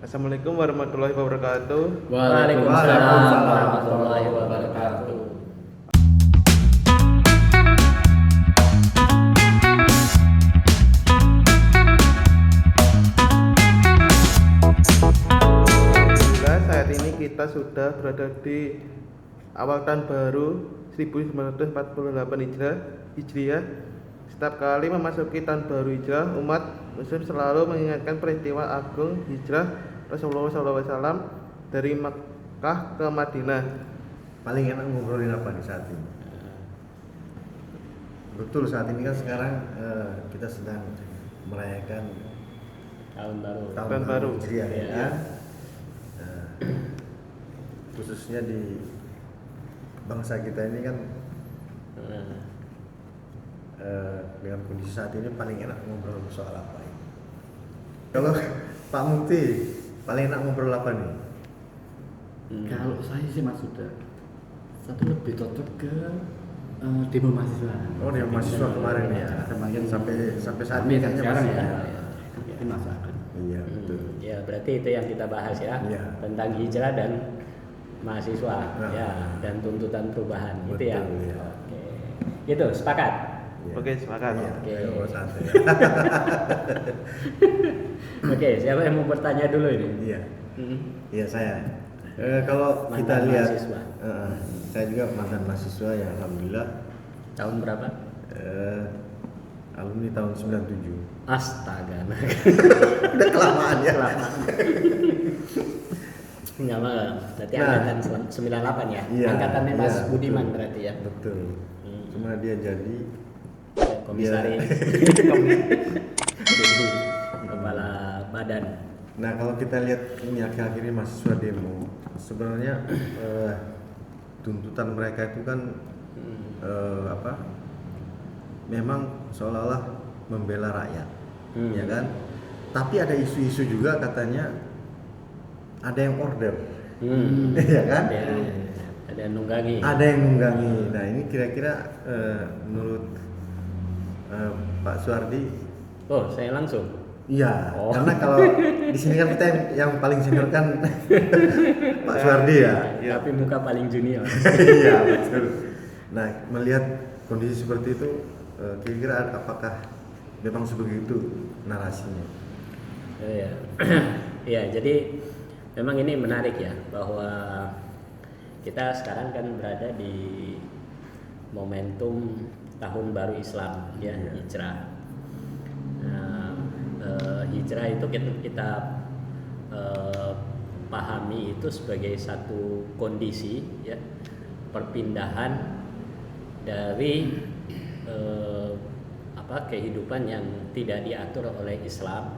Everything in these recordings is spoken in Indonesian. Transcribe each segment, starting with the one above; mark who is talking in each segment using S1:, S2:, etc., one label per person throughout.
S1: Assalamualaikum warahmatullahi wabarakatuh.
S2: Waalaikumsalam warahmatullahi wabarakatuh.
S1: Alhamdulillah saat ini kita sudah berada di awal tahun baru 1948 Hijriah. Setiap kali memasuki tahun baru Hijrah, umat Muslim selalu mengingatkan peristiwa agung Hijrah Rasulullah SAW dari Makkah ke Madinah.
S3: Paling enak ngobrolin apa di saat ini? Betul, saat ini kan sekarang kita sedang merayakan
S2: Tahun baru.
S1: Tahun baru.
S3: Hijriah ya
S2: Iya.
S3: kan? Khususnya di bangsa kita ini kan dengan kondisi saat ini paling enak ngobrol soal apa ini? Kalau Pak Mukti paling enak ngobrol apa nih?
S4: Kalau saya sih Mas Suda, satu lebih cocok ke demo mahasiswa.
S3: Oh, demo mahasiswa kemarin ya.
S4: Kemarin
S3: Sampai saat
S4: kami
S3: ini
S4: kan
S3: kayaknya
S4: sekarang
S3: masih
S4: ya.
S3: ada.
S4: Itu masakan.
S3: Iya betul.
S2: Ya, berarti itu yang kita bahas ya,
S3: Iya.
S2: tentang hijrah dan mahasiswa,
S3: Nah.
S2: ya, dan tuntutan perubahan,
S3: Betul,
S2: itu ya.
S3: ya.
S2: Oke, gitu, sepakat.
S3: Iya.
S1: Oke, sepakat.
S3: Iya,
S2: Oke.
S3: oh, santai.
S2: Oke, siapa yang mau bertanya dulu ini?
S3: Iya,
S2: Hmm.
S3: iya saya. Kalau
S2: Mantan
S3: kita lihat,
S2: mahasiswa.
S3: saya juga mantan mahasiswa ya, alhamdulillah.
S2: Tahun berapa?
S3: Alumni tahun 97.
S2: Astaga, nah.
S3: Udah kelamaan ya.
S2: Kelamaan. Enggak malah, berarti
S3: Nah.
S2: angkatan 98 ya?
S3: Iya,
S2: Angkatannya Mas
S3: iya,
S2: Budiman
S3: betul.
S2: berarti ya?
S3: Betul. Cuma dia jadi
S2: Komisaris. Jadi kepala badan.
S3: Nah, kalau kita lihat ini akhir-akhir ini mahasiswa demo, sebenarnya tuntutan mereka itu kan memang seolah-olah membela rakyat, ya kan? Tapi ada isu-isu juga katanya ada yang order, ya kan?
S2: Ada yang nunggangi.
S3: Ada yang nunggangi. Nah, ini kira-kira menurut Pak Suardi,
S2: Oh, saya langsung.
S3: iya,
S2: Oh.
S3: karena kalau di sini kan kita yang paling senior kan Pak Suardi ya.
S2: Tapi muka paling junior.
S3: Iya betul. Nah, melihat kondisi seperti itu, kira-kira apakah memang sebegitu narasinya?
S2: Iya. Iya, jadi memang ini menarik ya, bahwa kita sekarang kan berada di momentum tahun baru Islam ya,
S3: Iya.
S2: hijrah. Nah, hijrah itu kita pahami itu sebagai satu kondisi ya, perpindahan dari kehidupan yang tidak diatur oleh Islam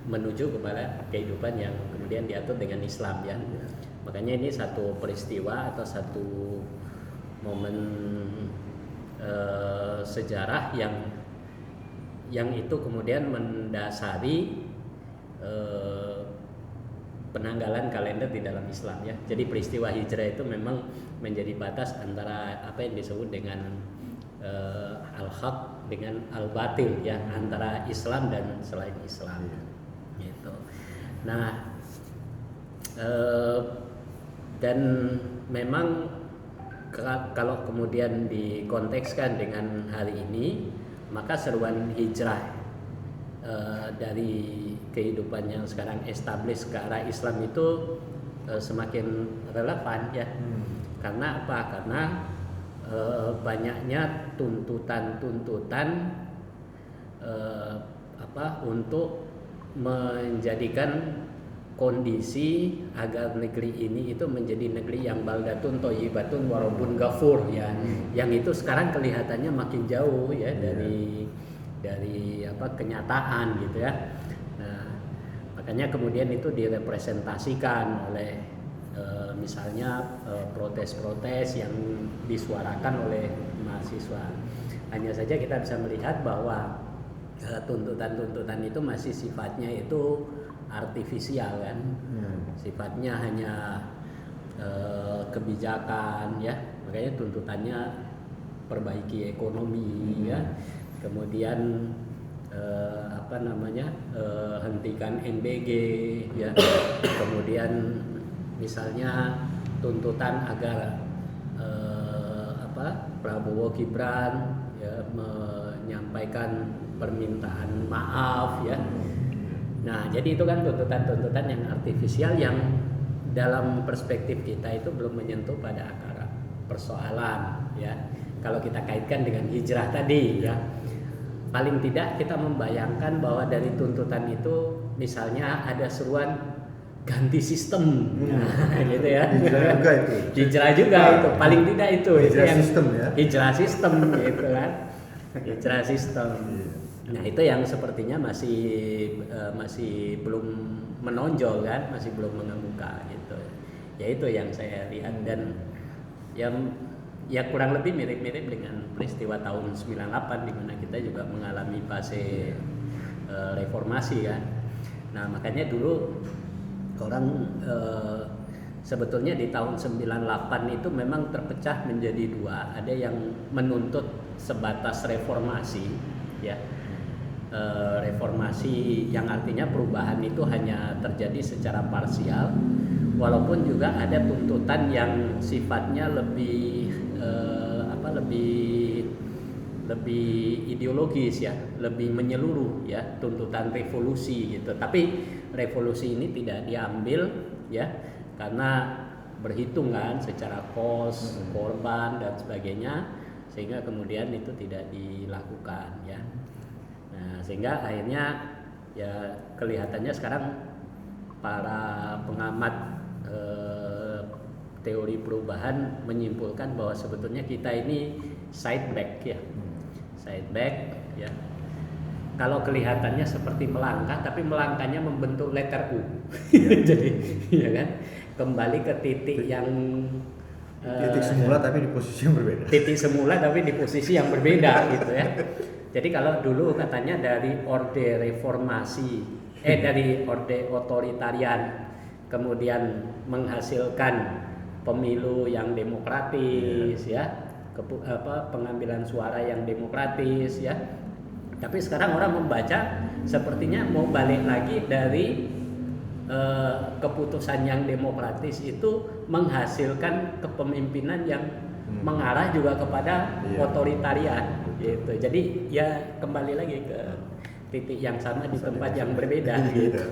S2: menuju kepada kehidupan yang kemudian diatur dengan Islam ya. Makanya ini satu peristiwa atau satu momen sejarah yang itu kemudian mendasari penanggalan kalender di dalam Islam ya. Jadi peristiwa hijrah itu memang menjadi batas antara apa yang disebut dengan al-haq dengan al-batil ya, antara Islam dan selain Islam. Gitu. Nah, dan memang kalau kemudian dikontekskan dengan hari ini, maka seruan hijrah dari kehidupan yang sekarang established ke arah Islam itu semakin relevan ya. Karena apa? Karena banyaknya tuntutan-tuntutan untuk menjadikan kondisi agar negeri ini itu menjadi negeri yang baldatun thayyibatun warabun ghafur ya. Yang itu sekarang kelihatannya makin jauh ya dari kenyataan gitu ya. Nah, makanya kemudian itu direpresentasikan oleh misalnya protes-protes yang disuarakan oleh mahasiswa. Hanya saja kita bisa melihat bahwa tuntutan-tuntutan itu masih sifatnya itu artifisial kan, sifatnya hanya kebijakan ya, makanya tuntutannya perbaiki ekonomi ya, kemudian hentikan NBG ya, kemudian misalnya tuntutan agar Prabowo Gibran ya menyampaikan permintaan maaf ya. Nah, jadi itu kan tuntutan-tuntutan yang artifisial yang dalam perspektif kita itu belum menyentuh pada akar persoalan ya. Kalau kita kaitkan dengan hijrah tadi ya, paling tidak kita membayangkan bahwa dari tuntutan itu misalnya ada seruan ganti sistem, nah, gitu ya.
S3: Hijrah juga itu.
S2: Hijrah juga itu, paling tidak itu
S3: Hijrah
S2: yang
S3: sistem ya.
S2: hijrah sistem gitu kan. Hijrah sistem. Nah, itu yang sepertinya masih belum menonjol kan, masih belum mengemuka gitu. Ya itu yang saya lihat, dan yang ya kurang lebih mirip-mirip dengan peristiwa tahun 98 di mana kita juga mengalami fase reformasi kan. Nah, makanya dulu orang sebetulnya di tahun 98 itu memang terpecah menjadi dua. Ada yang menuntut sebatas reformasi ya. Reformasi yang artinya perubahan itu hanya terjadi secara parsial, walaupun juga ada tuntutan yang sifatnya lebih lebih ideologis ya, lebih menyeluruh ya, tuntutan revolusi gitu. Tapi revolusi ini tidak diambil ya karena berhitung kan secara kos, korban dan sebagainya, sehingga kemudian itu tidak dilakukan ya. Nah, sehingga akhirnya ya kelihatannya sekarang para pengamat teori perubahan menyimpulkan bahwa sebetulnya kita ini sideback ya. Sideback ya. Kalau kelihatannya seperti melangkah, tapi melangkahnya membentuk letter U. Jadi ya kan, kembali ke titik yang
S3: titik semula tapi di posisi yang berbeda.
S2: Titik semula tapi di posisi yang berbeda gitu ya. Jadi kalau dulu katanya dari orde reformasi, dari orde otoritarian, kemudian menghasilkan pemilu yang demokratis ya, pengambilan suara yang demokratis ya. Tapi sekarang orang membaca sepertinya mau balik lagi dari keputusan yang demokratis itu menghasilkan kepemimpinan yang mengarah juga kepada otoritarian gitu. Jadi ya kembali lagi ke titik yang sama di tempat yang berbeda gitu.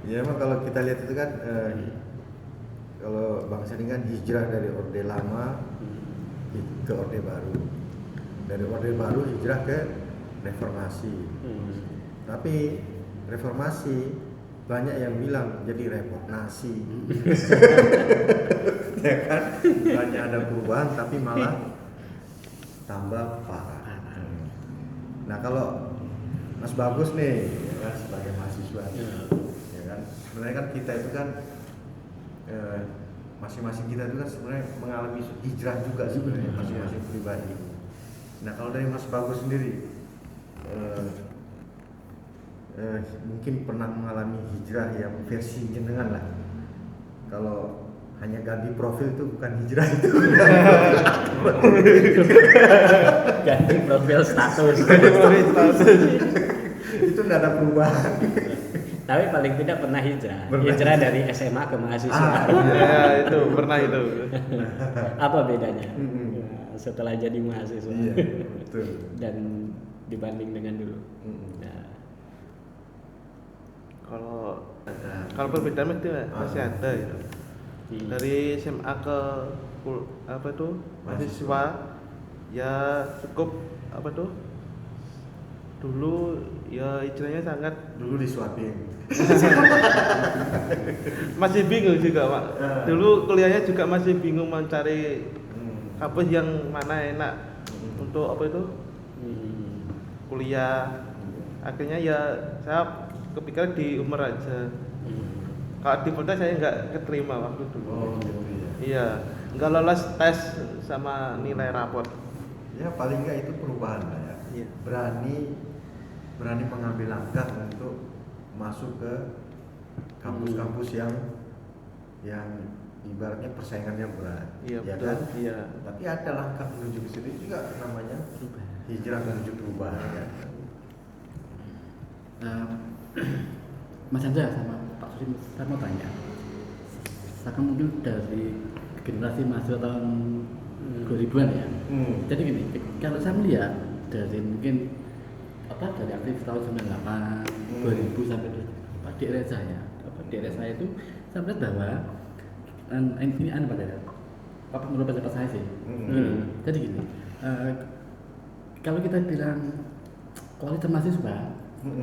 S3: Ya emang kalau kita lihat itu kan kalau bangsa ini kan hijrah dari orde lama ke orde baru, dari orde baru hijrah ke reformasi. Tapi reformasi banyak yang bilang jadi reformasi. Ya kan, banyak ada perubahan tapi malah tambah parah. Nah kalau Mas Bagus nih ya kan, sebagai mahasiswa ya kan, sebenarnya kan kita itu kan masing-masing kita itu kan sebenarnya mengalami hijrah juga sebenarnya masing-masing pribadi. Nah kalau dari Mas Bagus sendiri mungkin pernah mengalami hijrah yang versi jenengan lah. Kalau hanya ganti profil itu bukan hijrah itu.
S2: Ganti profil status.
S3: Itu nggak ada perubahan.
S2: Tapi paling tidak pernah hijrah. Hijrah dari SMA ke mahasiswa.
S1: Ya itu pernah itu.
S2: Apa bedanya? Setelah jadi mahasiswa.
S3: Iya, betul.
S2: Dan dibanding dengan dulu. Nah.
S1: Kalau perbedaan itu masih ada ya. Dari SMA ke mahasiswa ya cukup dulu ya hijrahnya sangat
S3: Dulu disuapin.
S1: masih bingung juga Pak. Dulu kuliahnya juga masih bingung mencari kampus yang mana enak untuk kuliah. Akhirnya ya saya kepikiran di Umar aja. Kalau di Polda saya nggak keterima waktu dulu.
S3: Oh gitu ya.
S1: Iya, nggak lolos tes sama nilai rapor.
S3: Ya paling nggak itu perubahan lah ya.
S1: Iya.
S3: Berani mengambil langkah untuk masuk ke kampus-kampus yang ibaratnya persaingannya berat.
S1: Iya,
S3: ya
S1: betul.
S3: kan?
S1: Iya.
S3: Tapi ada langkah menuju ke situ juga namanya hijrah menuju perubahan ya.
S4: eh, Mas Chandra sama Pak Suri, saya mau tanya, saya mungkin dari generasi mahasiswa tahun 2000-an ya. Jadi gini, kalau saya melihat dari mungkin dari aktif tahun 98, 2000 sampai di era saya, di era saya itu saya melihat bahwa ini pada apa menurut pendapat saya sih. Jadi gini, kalau kita bilang kualitas mahasiswa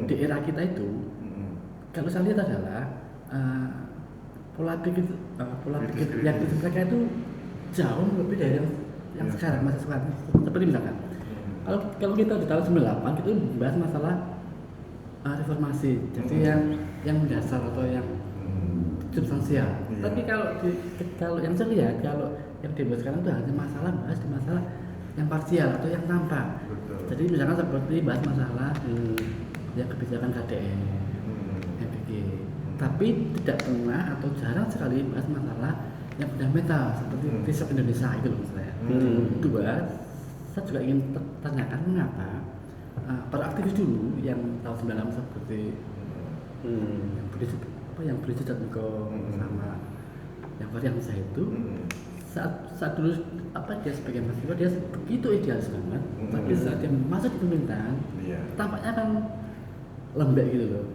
S4: di era kita itu, kalau saya lihat adalah pola pikir yang mereka itu jauh lebih dari yang sekarang mahasiswa. Seperti misalkan, kalau kita di tahun 98 itu membahas masalah reformasi, jadi yang mendasar atau yang substansial. Tapi kalau yang saya lihat, kalau yang dibuat sekarang itu hanya bahas di masalah yang parsial atau yang tampak. Jadi misalkan seperti bahas masalah yang kebijakan KDN, MPG, tapi tidak pernah atau jarang sekali bahas masalah yang fundamental seperti riset Indonesia itu loh saya. Kedua, saya juga ingin tanyakan mengapa para aktivis dulu yang tahun 96 seperti yang berisi dan sama yang varian saya itu saat dulu dia sebagai mahasiswa dia begitu idealis banget, tapi saat dia masuk di pemerintahan tampaknya kan lembek gitu loh.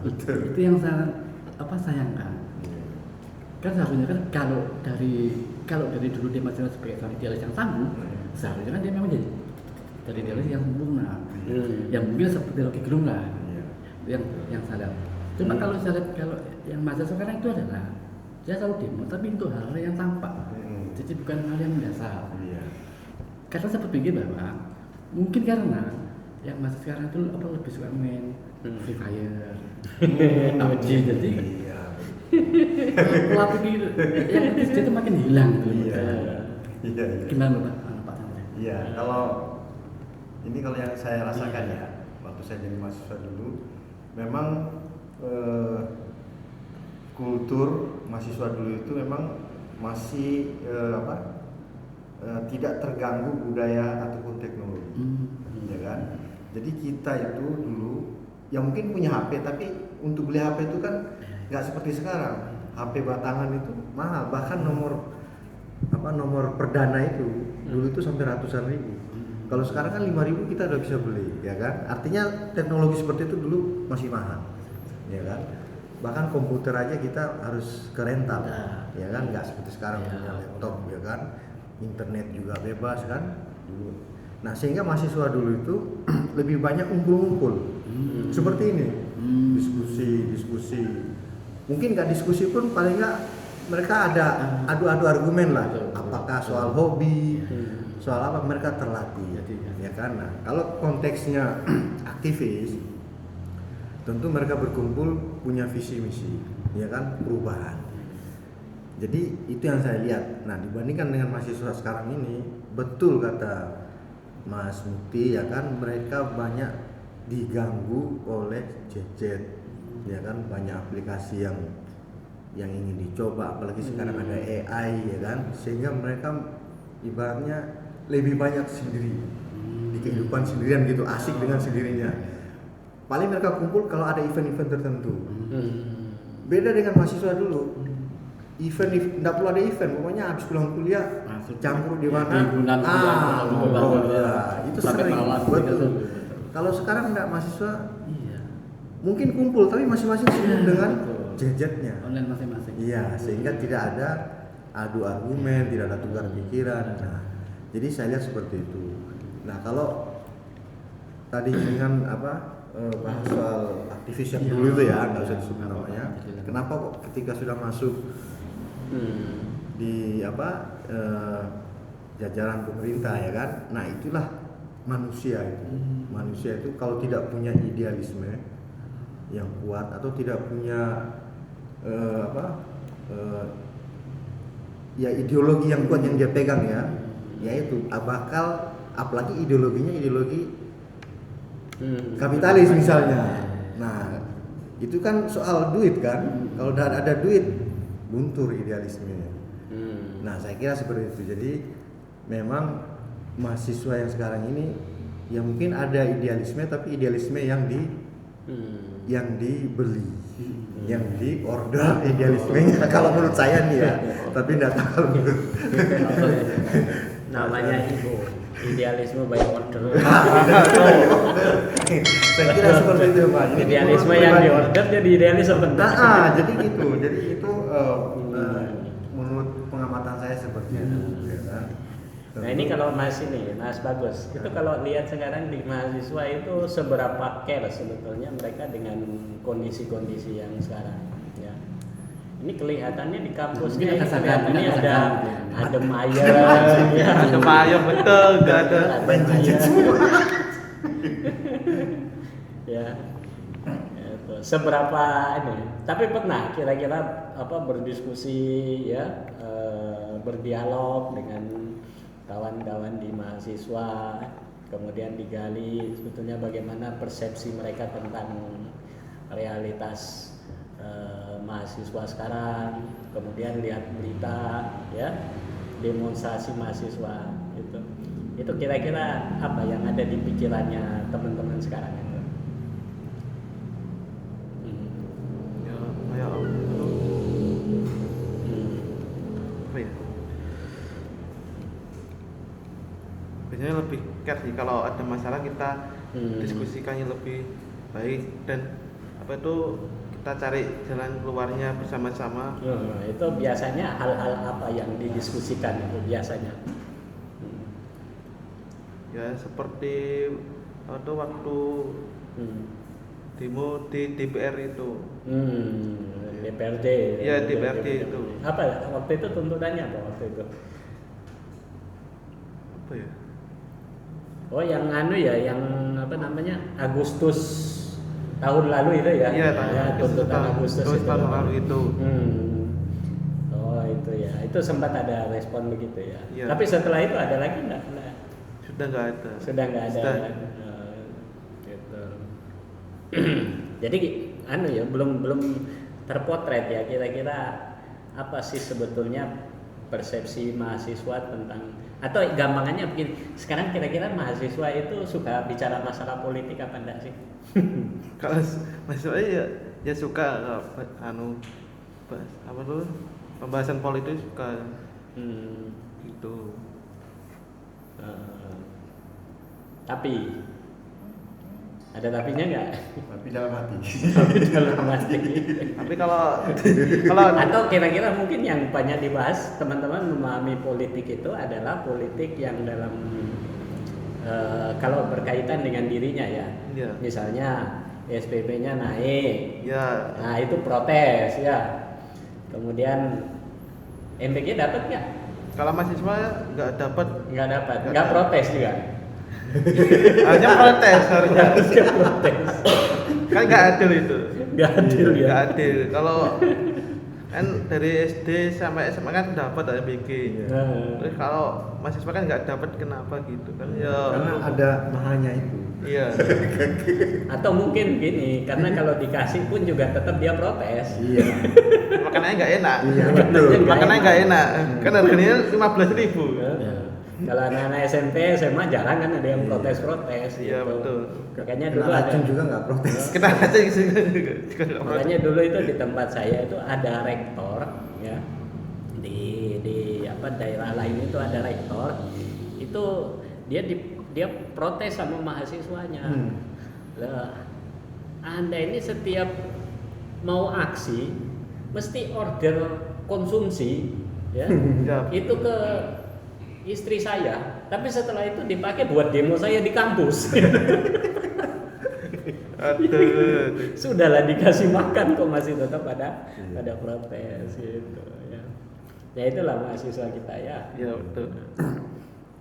S3: Betul.
S4: Itu yang saya sayangkan. Kan seharusnya kan kalau dari dulu dia masih sebagai seorang idealis yang tangguh, seharusnya kan dia memang jadi dari idealis yang sempurna, yang mungkin seperti Rocky Gerung lah, yang saya lihat. Cuma kalau saya lihat kalau yang masa sekarang itu adalah dia selalu demo, tapi untuk hal-hal yang tampak, jadi bukan hal yang mendasar. Karena saya berpikir bahwa mungkin karena yang masa sekarang itu lebih suka main Free Fire, PUBG, jadi pola pikir yang itu makin hilang tuh. Gimana Pak Chandra?
S3: Iya, kalau yang saya rasakan ya, waktu saya jadi mahasiswa dulu, memang kultur mahasiswa dulu itu memang masih tidak terganggu budaya ataupun teknologi, ya kan? Jadi kita itu dulu yang mungkin punya HP, tapi untuk beli HP itu kan nggak seperti sekarang. HP batangan itu mahal, bahkan nomor perdana itu dulu itu sampai ratusan ribu. Kalau sekarang kan 5.000 kita udah bisa beli, ya kan? Artinya teknologi seperti itu dulu masih mahal, ya kan? Bahkan komputer aja kita harus ke rental, ya kan? Nggak seperti sekarang punya laptop, ya kan? Internet juga bebas kan dulu. Nah, sehingga mahasiswa dulu itu lebih banyak ngumpul-ngumpul seperti ini, diskusi. Mungkin nggak diskusi pun paling nggak mereka ada adu-adu argumen lah. Apakah soal hobi, soal apa mereka terlatih, ya kan? Nah, kalau konteksnya aktivis, tentu mereka berkumpul punya visi misi, ya kan, perubahan. Jadi itu yang saya lihat. Nah, dibandingkan dengan mahasiswa sekarang ini, betul kata Mas Mukti, ya kan, mereka banyak diganggu oleh gadget, ya kan, banyak aplikasi yang ingin dicoba, apalagi sekarang ada AI, ya kan, sehingga mereka ibaratnya lebih banyak sendiri di kehidupan sendirian gitu, asik dengan sendirinya. Paling mereka kumpul kalau ada event-event tertentu. Beda dengan mahasiswa dulu. Event enggak perlu ada event, pokoknya habis pulang kuliah campur di mana. Itu sering. Betul. Kalau sekarang enggak, mahasiswa mungkin kumpul tapi masing-masing sibuk dengan gadgetnya.
S4: Online masing-masing.
S3: Iya, sehingga tidak ada adu argumen, tidak ada tukar pikiran. Nah, jadi saya lihat seperti itu. Nah, kalau tadi dengan bahas soal aktivis yang dulu itu ya, nggak usah disebut namanya. Kenapa kok ketika sudah masuk di jajaran pemerintah, ya kan? Nah, itulah manusia itu. Manusia itu kalau tidak punya idealisme yang kuat atau tidak punya ideologi yang kuat yang dia pegang, yaitu bakal, apalagi ideologinya ideologi kapitalis misalnya. Nah, itu kan soal duit kan. Kalau udah ada duit, luntur idealismenya. Nah, saya kira seperti itu. Jadi memang mahasiswa yang sekarang ini ya mungkin ada idealisme, tapi idealisme yang yang dibeli, yang diorder idealismenya kalau menurut saya nih ya, tapi tidak tahu kalau menurut
S2: Namanya itu idealisme by order.
S3: saya kira seperti itu Pak. Jadi
S2: Idealisme
S3: menurut
S2: yang
S3: pribadi-
S2: di order jadi idealisme benar.
S3: jadi itu menurut pengamatan saya seperti itu. Ya kan?
S2: Nah ini kalau Mas Bagus, itu kalau lihat sekarang di mahasiswa itu seberapa care sebetulnya mereka dengan kondisi-kondisi yang sekarang. Ya. Ini kelihatannya di kampusnya ini kelihatannya ada adem ayem, ya.
S1: Ada payung betul, nggak ada.
S2: Adem ayem. Ya. Itu. Seberapa ini? Tapi pernah kira-kira berdiskusi ya, berdialog dengan kawan-kawan di mahasiswa, kemudian digali sebetulnya bagaimana persepsi mereka tentang realitas mahasiswa sekarang, kemudian lihat berita ya, demonstrasi mahasiswa itu kira-kira apa yang ada di pikirannya teman-teman sekarang itu.
S1: Ya, kayak apa ya? Biasanya lebih care sih kalau ada masalah kita diskusikannya lebih baik dan kita cari jalan keluarnya bersama-sama.
S2: Itu biasanya hal-hal apa yang didiskusikan itu biasanya?
S1: Ya seperti waktu demo di DPR itu.
S2: DPRD.
S1: Iya, DPRD itu.
S2: Apa waktu itu tuntutannya apa waktu itu?
S1: Apa ya?
S2: Oh yang yang Agustus tahun lalu itu ya?
S1: Iya,
S2: tuntutan Agustus itu.
S1: tahun lalu itu.
S2: Oh itu ya, itu sempat ada respon begitu ya.
S1: Iya.
S2: Tapi setelah itu ada lagi nggak?
S1: Sudah nggak ada.
S2: Sudah nggak ada.
S1: Sudah.
S2: Gitu. Jadi belum terpotret ya kira-kira apa sih sebetulnya persepsi mahasiswa tentang, atau gampangannya begini, sekarang kira-kira mahasiswa itu suka bicara masalah politik apa enggak sih?
S1: Kalau mahasiswa ya suka pembahasan politik suka gitu.
S2: Tapi ada tapinya nggak?
S3: Tapi dalam hati.
S2: Dalam hati.
S1: Tapi kalau
S2: Atau kira-kira mungkin yang banyak dibahas teman-teman memahami politik itu adalah politik yang dalam kalau berkaitan dengan dirinya ya.
S1: Iya.
S2: Misalnya SPP-nya naik.
S1: ya
S2: Nah, itu protes ya. Kemudian MBG dapat nggak?
S1: kalau mahasiswa nggak dapat,
S2: Nggak dapat. Nggak protes juga.
S1: hanya protes harusnya.
S2: Nggak protes.
S1: Kan nggak adil itu.
S2: Nggak adil ya.
S1: Nggak adil. Kalau kan dari SD sampai SMA kan dapat MBG.
S2: Nah.
S1: Terus kalau mahasiswa kan nggak dapat, kenapa gitu kan? Ya.
S3: Karena ada mahalnya itu.
S1: Iya.
S2: Atau mungkin gini, karena kalau dikasih pun juga tetap dia protes.
S3: Iya.
S1: Makanannya nggak enak.
S3: Iya betul.
S1: Makanannya nggak enak. Kan harganya 15.000.
S2: Ya. Kalau anak-anak SMP, SMA jarang kan ada yang protes-protes.
S1: Iya,
S2: gitu.
S1: betul.
S2: Makanya
S3: Kena
S2: dulu ada.
S3: racun juga nggak protes.
S1: Kita aja juga nggak protes.
S2: Makanya dulu itu di tempat saya itu ada rektor, ya. Di daerah lain itu ada rektor. Itu dia protes sama mahasiswanya. Lah, Anda ini setiap mau aksi mesti order konsumsi, ya.
S1: Ya.
S2: Itu ke istri saya, tapi setelah itu dipakai buat demo saya di kampus.
S1: Aduh.
S2: Sudahlah dikasih makan kok masih tetap ada protes gitu ya. Ya itulah mahasiswa kita ya.
S1: Ya betul.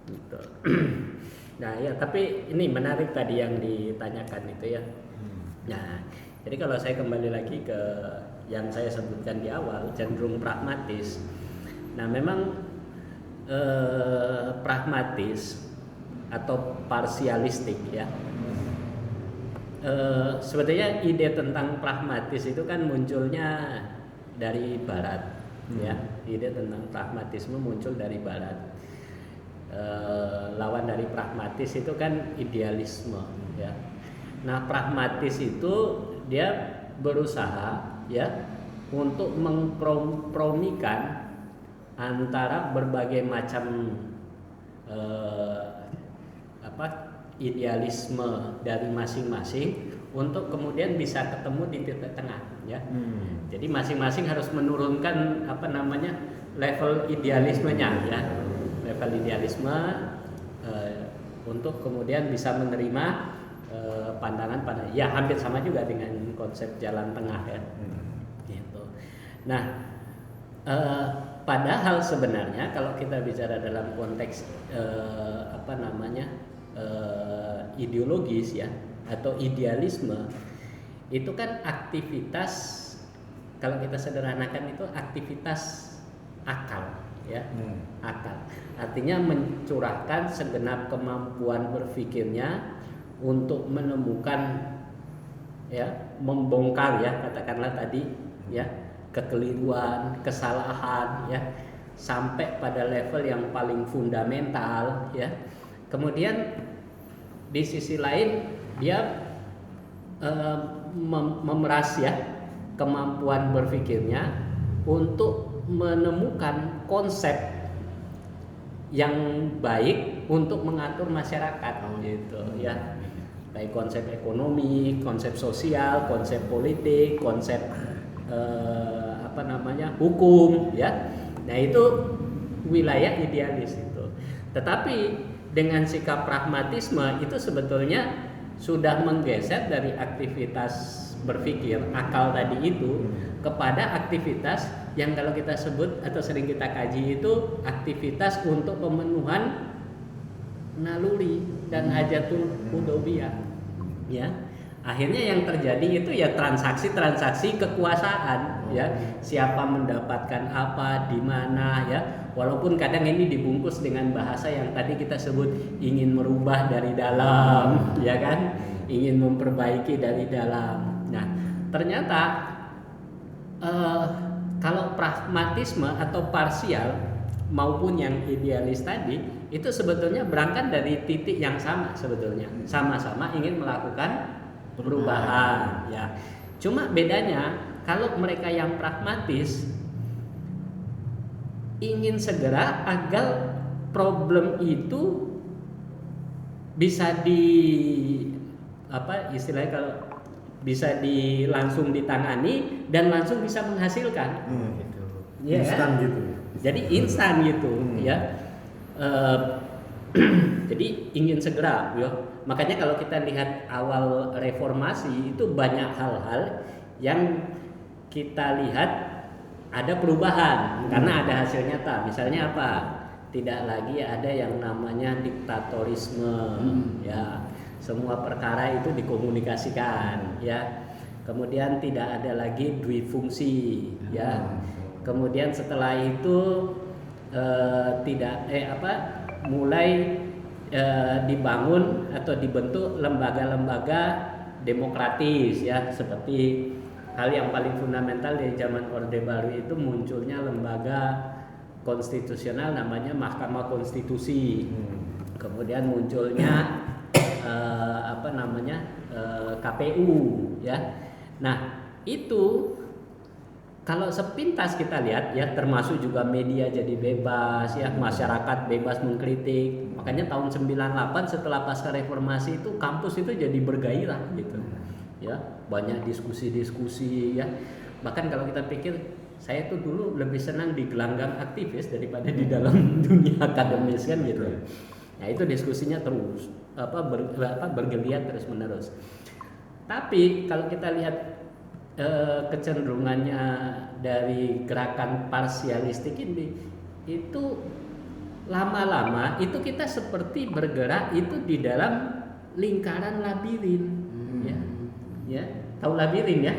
S2: Gitu. Nah ya, tapi ini menarik tadi yang ditanyakan itu ya. Nah, jadi kalau saya kembali lagi ke yang saya sebutkan di awal, cenderung pragmatis. Nah memang pragmatis atau parsialistik ya. Sebetulnya ide tentang pragmatis itu kan munculnya dari Barat, ya. Ide tentang pragmatisme muncul dari Barat. Lawan dari pragmatis itu kan idealisme, ya. Nah, pragmatis itu dia berusaha ya untuk mengkompromikan antara berbagai macam idealisme dari masing-masing untuk kemudian bisa ketemu di titik tengah ya. Jadi masing-masing harus menurunkan level idealismenya ya. Level idealisme untuk kemudian bisa menerima pandangan ya hampir sama juga dengan konsep jalan tengah ya. Gitu. Nah, padahal sebenarnya kalau kita bicara dalam konteks ideologis ya atau idealisme itu kan aktivitas, kalau kita sederhanakan itu aktivitas akal ya. Akal artinya mencurahkan segenap kemampuan berpikirnya untuk menemukan ya, membongkar ya katakanlah tadi ya kekeliruan, kesalahan ya sampai pada level yang paling fundamental ya. Kemudian di sisi lain dia memeras ya kemampuan berpikirnya untuk menemukan konsep yang baik untuk mengatur masyarakat gitu ya. Baik konsep ekonomi, konsep sosial, konsep politik, konsep hukum ya. Nah, itu wilayah idealis itu. Tetapi dengan sikap pragmatisme itu sebetulnya sudah menggeser dari aktivitas berpikir akal tadi itu kepada aktivitas yang kalau kita sebut atau sering kita kaji itu aktivitas untuk pemenuhan naluri dan hajatul uluhiyah ya. Akhirnya yang terjadi itu ya transaksi kekuasaan ya, siapa mendapatkan apa di mana ya, walaupun kadang ini dibungkus dengan bahasa yang tadi kita sebut ingin merubah dari dalam ya kan, ingin memperbaiki dari dalam. Nah, ternyata kalau pragmatisme atau parsial maupun yang idealis tadi itu sebetulnya berangkat dari titik yang sama sebetulnya, sama-sama ingin melakukan perubahan ya. Cuma bedanya kalau mereka yang pragmatis ingin segera agar problem itu bisa istilahnya kalau bisa langsung ditangani dan langsung bisa menghasilkan gitu. Ya,
S3: instan gitu.
S2: Jadi instan gitu ya. Jadi ingin segera ya. Makanya kalau kita lihat awal reformasi itu banyak hal-hal yang kita lihat ada perubahan karena ada hasil nyata. Misalnya apa? Tidak lagi ada yang namanya diktatorisme ya. Semua perkara itu dikomunikasikan ya. Kemudian tidak ada lagi duifungsi ya. Kemudian setelah itu mulai dibangun atau dibentuk lembaga-lembaga demokratis ya, seperti hal yang paling fundamental di zaman Orde Baru itu munculnya lembaga konstitusional namanya Mahkamah Konstitusi. Kemudian munculnya KPU ya. Nah, itu kalau sepintas kita lihat ya, termasuk juga media jadi bebas ya, masyarakat bebas mengkritik. Makanya tahun 98 setelah pasca reformasi itu kampus itu jadi bergairah gitu. Ya, banyak diskusi-diskusi ya. Bahkan kalau kita pikir saya tuh dulu lebih senang di gelanggang aktivis daripada di dalam dunia akademis kan gitu. Nah, itu diskusinya terus bergeliat terus-menerus. Tapi kalau kita lihat kecenderungannya dari gerakan parsialistik ini itu lama-lama itu kita seperti bergerak itu di dalam lingkaran labirin ya tahu labirin ya,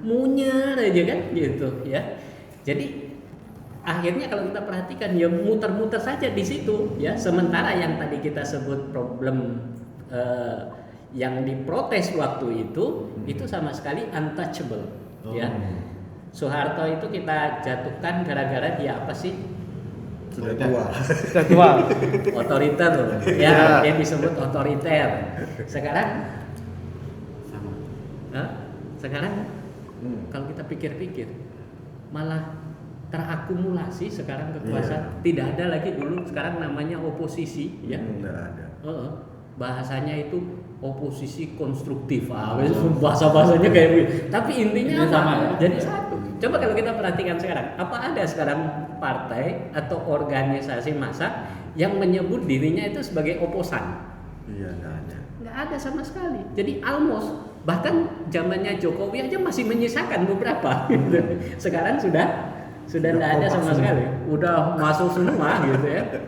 S2: munyer aja kan gitu ya. Jadi akhirnya kalau kita perhatikan ya muter-muter saja di situ ya, sementara yang tadi kita sebut problem yang diprotes waktu itu sama sekali untouchable ya. Soeharto itu kita jatuhkan gara-gara dia apa sih?
S3: Sudah tua.
S1: Sudah tua.
S2: Otoriter loh. Ya, dia disebut otoriter. Sekarang Sekarang kalau kita pikir-pikir malah terakumulasi sekarang kekuasaan. Tidak ada lagi dulu sekarang namanya oposisi ya.
S3: Tidak ada.
S2: Bahasanya itu oposisi konstruktif. Bahasa-bahasanya kayak begitu. Tapi intinya apa?
S4: sama ya?
S2: Jadi satu. Coba kalau kita perhatikan sekarang, apa ada sekarang partai atau organisasi massa yang menyebut dirinya itu sebagai oposan?
S3: Iya, tidak ada.
S2: Nggak ada sama sekali. Jadi almost bahkan zamannya Jokowi aja masih menyisakan beberapa. Gitu. Sekarang sudah tidak ada sama sekali. Udah masuk semua gitu ya.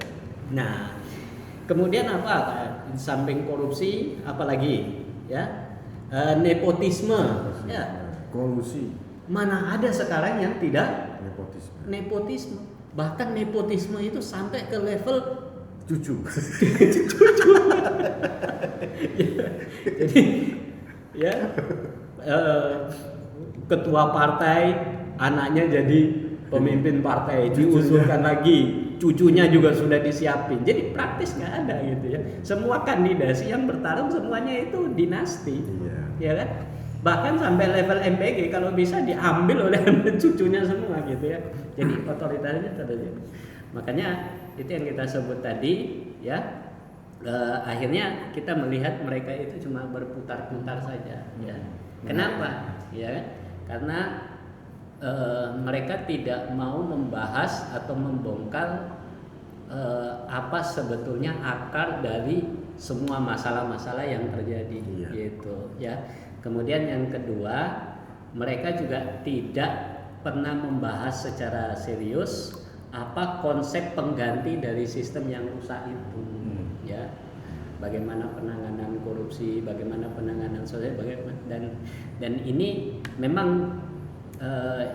S2: Nah, kemudian apa? Samping korupsi, apalagi ya nepotisme. Ya.
S3: Kolusi.
S2: Mana ada sekarang yang tidak
S3: Nepotisme.
S2: nepotisme? Bahkan nepotisme itu sampai ke level
S3: Cucu.
S2: jadi ya ketua partai anaknya jadi pemimpin partai, diusulkan lagi cucunya juga sudah disiapin, jadi praktis nggak ada gitu ya. Semua kandidasi yang bertarung semuanya itu dinasti, ya kan? Bahkan sampai level MPG kalau bisa diambil oleh cucunya semua gitu ya. Jadi otoritasnya terjadi. Makanya itu yang kita sebut tadi ya. Akhirnya kita melihat mereka itu cuma berputar-putar saja ya. Kenapa? Ya, karena mereka tidak mau membahas atau membongkar apa sebetulnya akar dari semua masalah-masalah yang terjadi gitu ya. Kemudian yang kedua, mereka juga tidak pernah membahas secara serius apa konsep pengganti dari sistem yang rusak itu ya. Bagaimana penanganan korupsi, bagaimana penanganan sosial, dan ini memang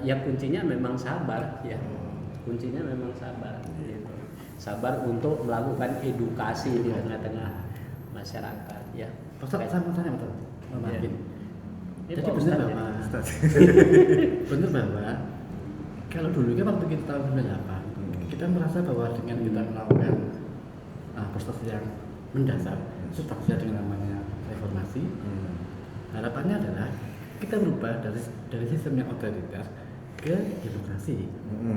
S2: ya kuncinya memang sabar ya. Kuncinya memang sabar gitu. Sabar untuk melakukan edukasi di tengah-tengah masyarakat ya.
S4: Ustaz, saya mau tanya betul. Jadi
S2: Pak
S4: benar
S2: Ustaz,
S4: bahwa
S3: Ustaz.
S4: benar bahwa kalau dulu kan waktu kita tahun 98 kita merasa bahwa dengan kita melakukan proses yang mendasar substansial dengan namanya reformasi, harapannya adalah kita berubah dari sistem yang otoriter ke demokrasi.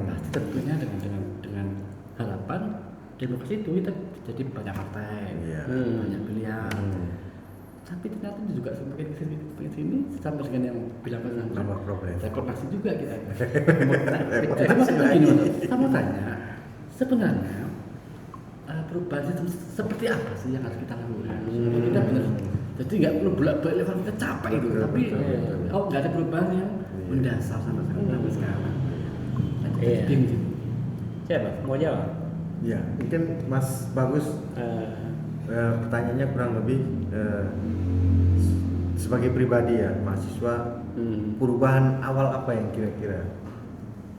S4: Pasti tentunya dengan harapan demokrasi itu kita jadi banyak partai, banyak pilihan. Tapi ternyata juga semakin kesini sama dengan yang bilang
S3: Nomor problem.
S4: reformasi juga kita. Jadi maksudnya gini, saya mau tanya, sebenarnya perubahan sistem seperti apa sih yang harus kita lakukan? Kita benar, jadi nggak perlu bolak-balik level kita capek itu, tapi nggak ada perubahan yang mendasar sama sekarang.
S2: Iya.
S4: Bingung.
S2: Siapa? Mau jawab?
S3: Ya, mungkin Mas Bagus pertanyaannya kurang lebih sebagai pribadi ya, mahasiswa, perubahan awal apa yang kira-kira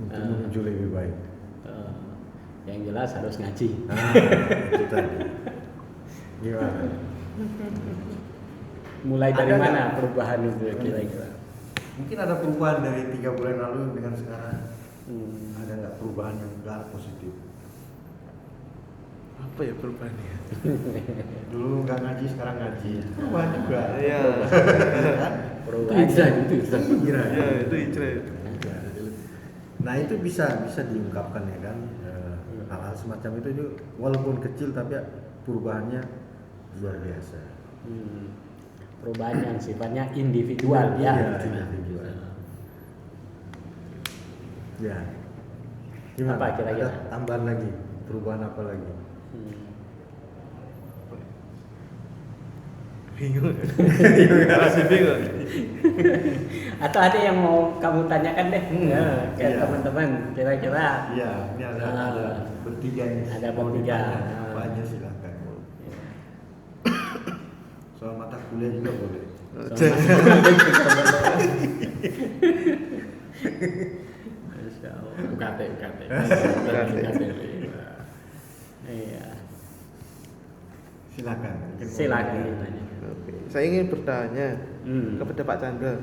S3: untuk menuju lebih baik?
S2: Yang jelas harus ngaji.
S3: Itu tadi. Gimana?
S2: Mulai dari
S3: Ada
S2: mana
S3: nggak?
S2: perubahan itu kira-kira?
S3: Mungkin ada perubahan dari 3 bulan lalu dengan sekarang. Ada nggak perubahan yang ke arah positif?
S1: Apa ya perubahannya?
S3: Dulu nggak ngaji, sekarang ngaji. Perubahan juga.
S1: Iya.
S4: Itu
S2: Perubahan.
S4: hijrah itu.
S3: Hijrah.
S1: Iya, itu hijrah.
S3: Nah itu bisa diungkapkan ya kan, hal-hal semacam itu juga, walaupun kecil tapi perubahannya luar biasa.
S2: Perubahan yang sifatnya individual ya.
S3: Iya, individual. Ya. Gimana?
S2: Apa kira-kira?
S3: Ada tambahan lagi, perubahan apa lagi?
S1: Bingung. Masih bingung.
S2: Atau ada yang mau kamu tanyakan deh ke
S3: Iya.
S2: teman-teman kira-kira?
S3: Iya, ini ada bertiga nih.
S2: Ada
S3: Mau
S2: bertiga.
S3: ditanya Apa aja silakan. Soal mata kuliah juga boleh.
S2: Masya Allah.
S4: UKT.
S2: Iya.
S3: Silakan. Mungkin mau
S2: Silakan
S3: ditanya.
S2: ditanya.
S1: Oke. Saya ingin bertanya kepada Pak Chandra.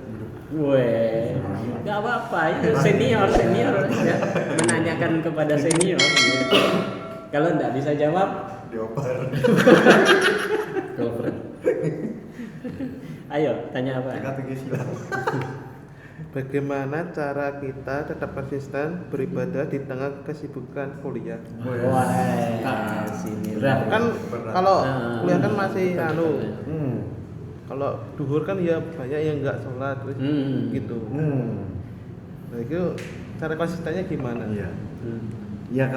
S2: Weh, nggak apa-apa itu senior ya, menanyakan kepada senior. Kalau nggak bisa jawab,
S3: Dioper.
S2: ayo tanya apa?
S3: Teka-teki silakan.
S1: bagaimana cara kita tetap konsisten beribadah di tengah kesibukan kuliah?
S2: Wah, sini
S4: Berat.
S1: Kan
S3: Berat.
S1: kalau kuliah kan masih
S2: betul.
S1: kalau duhur kan ya banyak yang nggak sholat terus gitu. Nah itu cara konsistennya gimana?
S3: Iya. Ya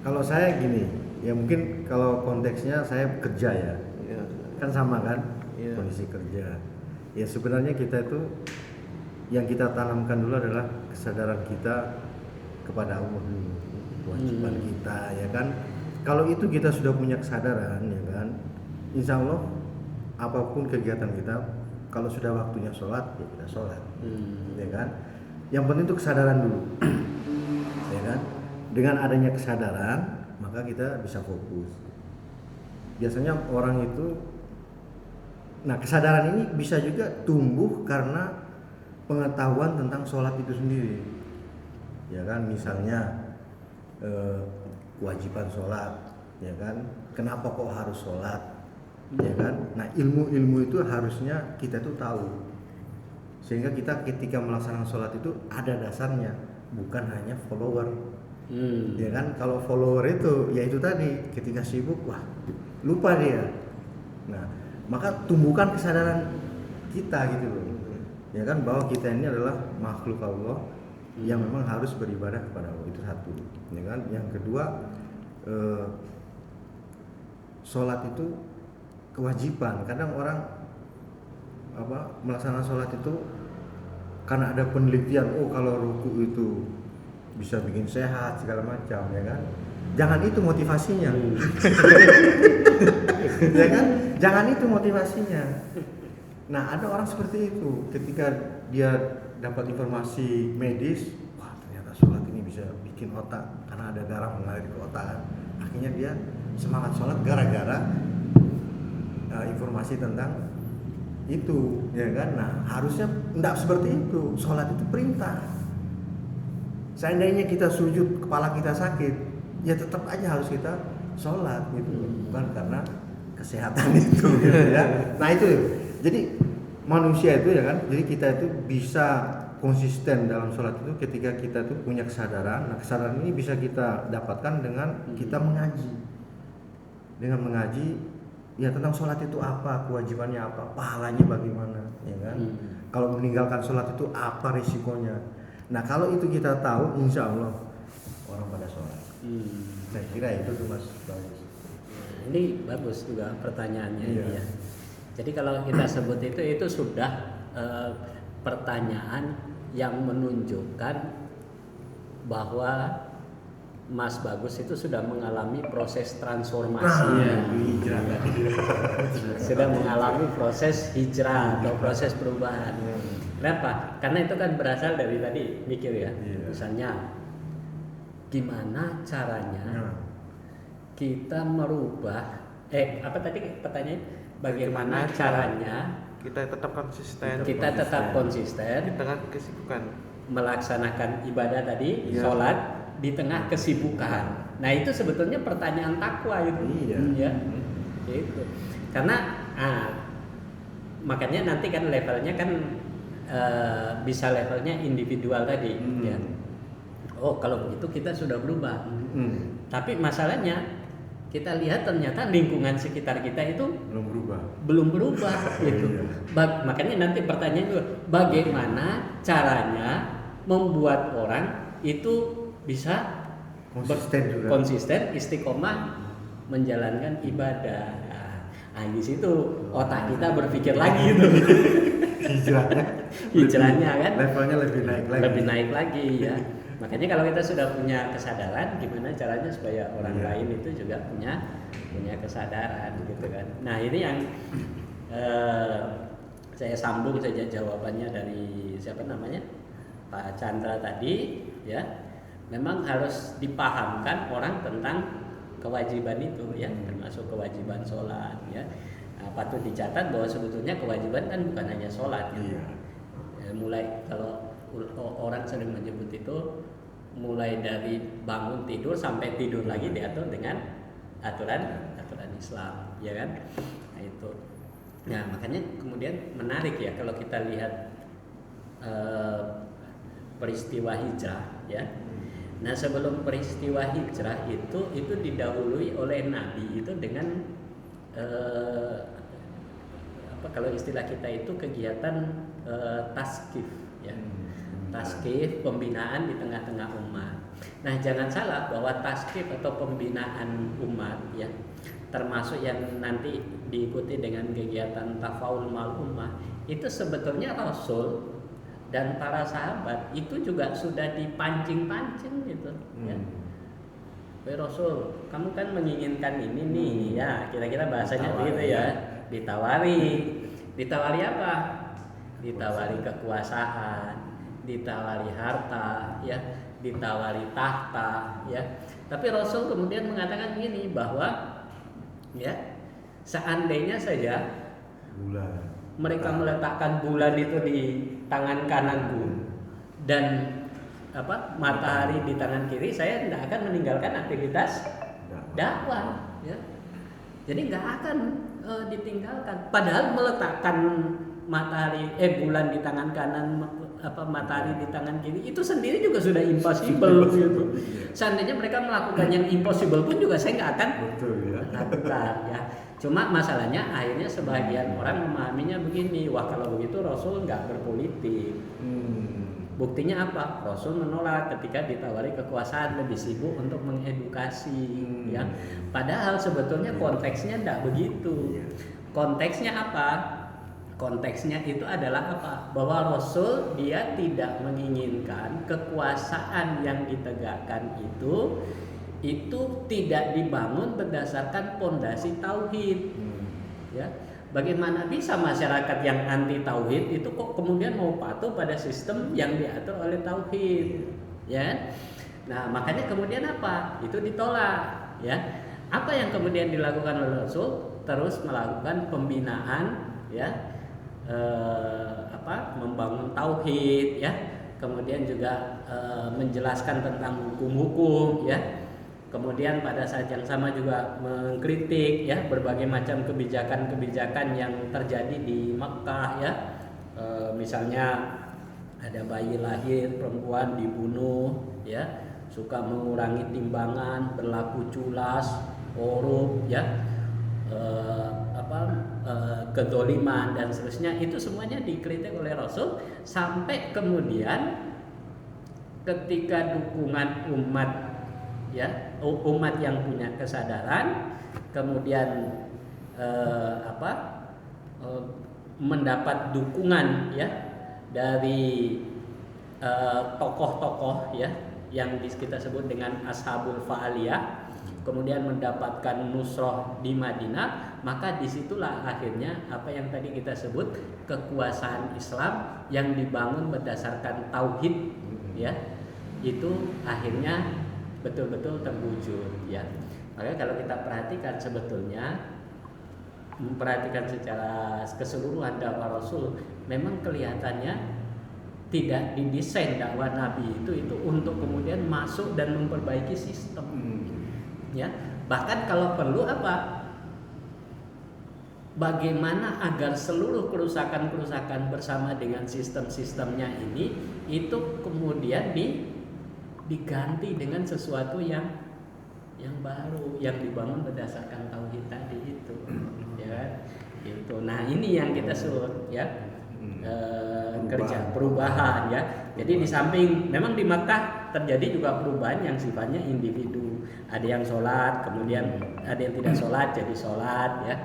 S3: kalau saya gini, ya mungkin kalau konteksnya saya kerja ya,
S1: Iya.
S3: kan sama kan,
S1: Iya.
S3: kondisi kerja. Ya sebenarnya kita itu yang kita tanamkan dulu adalah kesadaran kita kepada Allah dulu, kewajiban kita, ya kan. Kalau itu kita sudah punya kesadaran, ya kan, insya Allah apapun kegiatan kita, kalau sudah waktunya sholat, ya kita sholat, ya kan. Yang penting itu kesadaran dulu, ya kan. Dengan adanya kesadaran, maka kita bisa fokus. Biasanya orang itu, nah kesadaran ini bisa juga tumbuh karena pengetahuan tentang sholat itu sendiri, ya kan. Misalnya kewajiban sholat, ya kan. Kenapa kok harus sholat, ya kan. Nah ilmu-ilmu itu harusnya kita tuh tahu, sehingga kita ketika melaksanakan sholat itu ada dasarnya, bukan hanya follower. Ya kan, kalau follower itu ya itu tadi, ketika sibuk wah lupa dia. Nah maka tumbuhkan kesadaran kita gitu loh, ya kan, bahwa kita ini adalah makhluk Allah yang memang harus beribadah kepada Allah, itu satu, ya kan. Yang kedua, sholat itu kewajiban. Kadang orang melaksanakan sholat itu karena ada penelitian, oh kalau ruku itu bisa bikin sehat segala macam, ya kan. Jangan itu motivasinya. Ya kan, jangan itu motivasinya. Nah ada orang seperti itu, ketika dia dapat informasi medis, wah ternyata sholat ini bisa bikin otak, karena ada darah mengalir ke otak, akhirnya dia semangat sholat gara-gara informasi tentang itu, ya kan. Nah harusnya enggak seperti itu. Sholat itu perintah. Seandainya kita sujud kepala kita sakit, ya tetap aja harus kita sholat gitu, bukan karena kesehatan itu, gitu ya. Nah itu, jadi manusia itu, ya kan, jadi kita itu bisa konsisten dalam sholat itu ketika kita tuh punya kesadaran. Nah kesadaran ini bisa kita dapatkan dengan kita mengaji. Dengan mengaji ya tentang sholat itu apa, kewajibannya apa, pahalanya bagaimana, ya kan. Kalau meninggalkan sholat itu apa risikonya. Nah kalau itu kita tahu, insya Allah orang pada sholat. Saya kira itu tuh Mas bagus.
S2: Ini bagus juga pertanyaannya.
S3: Iya.
S2: Ya. Jadi kalau kita sebut itu sudah pertanyaan yang menunjukkan bahwa Mas Bagus itu sudah mengalami proses transformasi, sudah mengalami proses hijrah atau proses perubahan. Kenapa? Karena itu kan berasal dari tadi mikir ya. Misalnya gimana caranya kita merubah apa tadi pertanyaannya? Bagaimana caranya
S1: Kita tetap konsisten.
S2: kita tetap konsisten
S1: di tengah kesibukan.
S2: melaksanakan ibadah tadi,
S1: Iya.
S2: sholat di tengah kesibukan. Nah itu sebetulnya pertanyaan takwa itu, ya, itu. Karena makanya nanti kan levelnya kan bisa levelnya individual tadi, ya. Oh kalau begitu kita sudah berubah. Tapi masalahnya kita lihat ternyata lingkungan sekitar kita itu belum berubah gitu. Makanya nanti pertanyaan juga, bagaimana caranya membuat orang itu bisa konsisten istiqomah menjalankan ibadah. Nah, di situ otak kita berpikir lagi itu. Hijrahnya kan
S3: levelnya lebih naik lagi
S2: ya. Makanya kalau kita sudah punya kesadaran, gimana caranya supaya orang lain itu juga punya kesadaran gitu kan. Nah ini yang saya sambung saja jawabannya dari siapa namanya Pak Chandra tadi ya. Memang harus dipahamkan orang tentang kewajiban itu ya, termasuk kewajiban sholat ya. Nah, patut dicatat bahwa sebetulnya kewajiban kan bukan hanya sholat ya. Mulai kalau orang sering menyebut itu mulai dari bangun tidur sampai tidur lagi diatur dengan aturan Islam ya kan. Nah itu. Nah makanya kemudian menarik ya kalau kita lihat peristiwa hijrah ya. Nah sebelum peristiwa hijrah itu didahului oleh Nabi itu dengan kalau istilah kita itu kegiatan taskif ya. Taskif, pembinaan di tengah-tengah umat. Nah jangan salah bahwa taskif atau pembinaan umat ya, termasuk yang nanti diikuti dengan kegiatan tafaul mal ummah, itu sebetulnya Rasul dan para sahabat itu juga sudah dipancing-pancing gitu ya. Rasul, kamu kan menginginkan ini nih ya, kira-kira bahasanya begitu ya. Ditawari apa? Ditawari kekuasaan, ditawari harta ya, ditawari tahta ya. Tapi Rasul kemudian mengatakan begini bahwa ya, seandainya saja mereka meletakkan bulan itu di tangan kananku dan matahari di tangan kiri, saya tidak akan meninggalkan aktivitas dakwah ya. Jadi nggak akan ditinggalkan. Padahal meletakkan bulan di tangan kanan, matahari di tangan kiri itu sendiri juga sudah impossible gitu. Seandainya mereka melakukan yang impossible pun juga saya nggak akan lakukan ya. Cuma masalahnya akhirnya sebagian orang memahaminya begini, wah kalau begitu Rasul nggak berpolitik. Buktinya apa? Rasul menolak ketika ditawari kekuasaan, lebih sibuk untuk mengedukasi ya. Padahal sebetulnya konteksnya tidak begitu. Konteksnya apa? Konteksnya itu adalah apa? Bahwa Rasul dia tidak menginginkan kekuasaan yang ditegakkan itu tidak dibangun berdasarkan pondasi tauhid. Ya. Bagaimana bisa masyarakat yang anti tauhid itu kok kemudian mau patuh pada sistem yang diatur oleh tauhid, ya? Nah, makanya kemudian apa? Itu ditolak, ya. Apa yang kemudian dilakukan oleh Rasul? Terus melakukan pembinaan, ya, membangun tauhid, ya. Kemudian juga menjelaskan tentang hukum-hukum, ya. Kemudian pada saat yang sama juga mengkritik ya berbagai macam kebijakan-kebijakan yang terjadi di Makkah ya. Misalnya ada bayi lahir perempuan dibunuh ya, suka mengurangi timbangan, berlaku culas, korup ya, kedoliman dan seterusnya, itu semuanya dikritik oleh Rasul sampai kemudian ketika dukungan umat ya, umat yang punya kesadaran kemudian mendapat dukungan ya dari tokoh-tokoh ya yang kita sebut dengan ashabul fa'aliyah, kemudian mendapatkan nusroh di Madinah, maka disitulah akhirnya apa yang tadi kita sebut kekuasaan Islam yang dibangun berdasarkan tauhid ya, itu akhirnya betul-betul terwujud ya. Makanya kalau kita perhatikan sebetulnya memperhatikan secara keseluruhan dakwah Rasul, memang kelihatannya tidak didesain dakwah Nabi itu untuk kemudian masuk dan memperbaiki sistem. Ya, bahkan kalau perlu bagaimana agar seluruh kerusakan-kerusakan bersama dengan sistem-sistemnya ini itu kemudian diganti dengan sesuatu yang baru yang dibangun berdasarkan tauhid tadi itu ya itu. Nah ini yang kita sebut ya kerja perubahan ya. Jadi di samping memang di Makkah terjadi juga perubahan yang sifatnya individu, ada yang sholat kemudian ada yang tidak sholat jadi sholat ya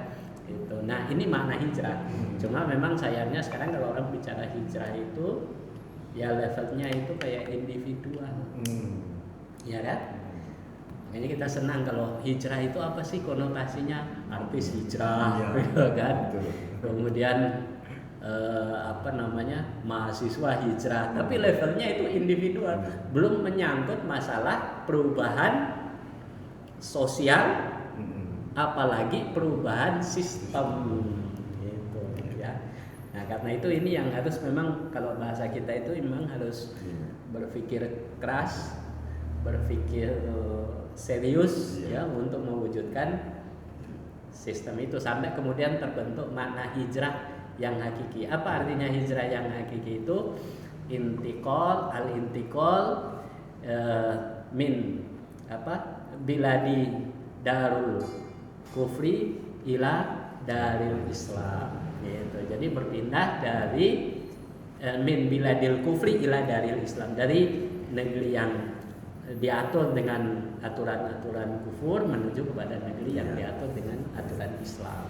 S2: itu. Nah ini makna hijrah. Cuma memang sayangnya sekarang kalau orang bicara hijrah itu ya levelnya itu kayak individual, ya kan? Makanya kita senang kalau hijrah itu apa sih konotasinya? Artis hijrah, ya kan? Kemudian mahasiswa hijrah, tapi levelnya itu individual, belum menyangkut masalah perubahan sosial, apalagi perubahan sistem. Nah karena itu ini yang harus memang kalau bahasa kita itu memang harus berpikir keras, berpikir serius ya untuk mewujudkan sistem itu sampai kemudian terbentuk makna hijrah yang hakiki. Apa artinya hijrah yang hakiki itu? Al-intiqal min biladi darul kufri ila daril Islam gitu. Jadi berpindah dari min biladil kufri ila daril Islam, dari negeri yang diatur dengan aturan-aturan kufur menuju kepada negeri yang diatur dengan aturan Islam.